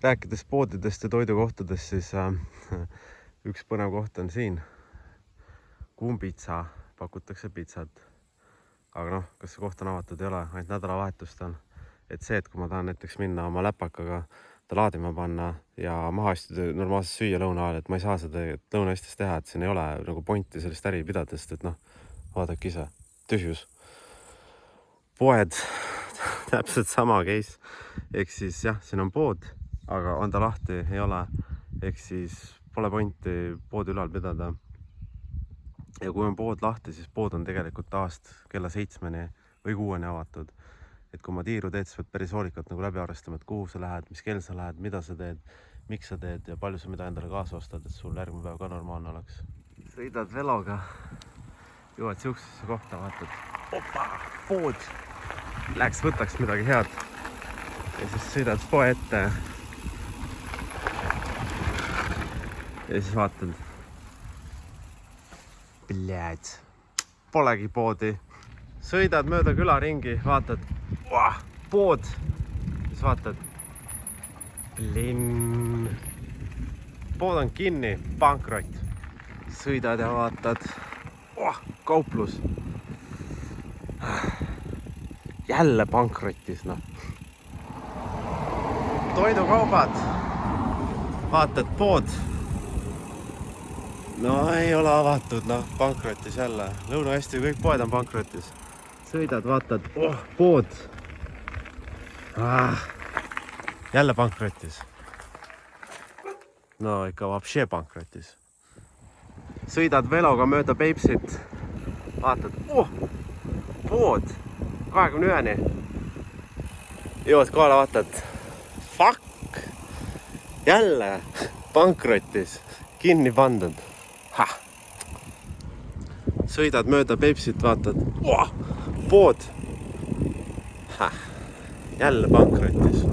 rääkides poodidest ja toidukohtadest, siis üks põnev koht on siin. Kumbitsa, pakutakse pitsat. Aga noh, kas see koht on avatud, ei ole, ainult nädalavahetust on. Et see, et kui ma tahan näiteks minna oma läpakaga ta laadima panna ja maha istuda normaalselt süüa lõuna ajal, et ma ei saa seda Lõuna-Eestis teha, et siin ei ole nagu pointi sellist äri pidadest, et noh, vaadake ise, tühjus. Poed, täpselt sama case, ehk siis jah, siin on pood, aga on ta lahti, ei ole, ehk siis pole pointi poodi ülal pidada. Ja kui on pood lahti, siis pood on tegelikult taast kella 7 või 6 avatud. Et kui ma tiiru teed, siis võid päris hoolikalt nagu läbi arvestama, et kuhu sa lähed, mis kell sa lähed, mida sa teed, miks sa teed ja palju sa mida endale kaasa ostad, et sul järgmine päev ka normaalne oleks. Sõidad veloga, jõuad siuksesse kohta, vaatad, opa, pood, läheks võtaks midagi head ja siis sõidad poe ette ja siis vaatad, pljääd, polegi poodi, sõidad mööda külaringi, vaatad, pood, siis vaatad, plinn, pood on kinni, pankrot, sõidad ja vaatad, kauplus, jälle pankrotis, noh, toidukaubad, vaatad, pood, no ei ole avatud, noh, pankrotis jälle, Lõuna-Eesti kõik poed on pankrotis, sõidad, vaatad, pood, jälle pankrotis. No ikka vapše pankrotis. Sõidad veloga mööda Peipsit, vaatad, pood, 21. Jõuad kohale, vaatad, fuck, jälle pankrotis, kinni pandud. Sõidad mööda Peipsit, vaatad, pood, jälle pankrotis.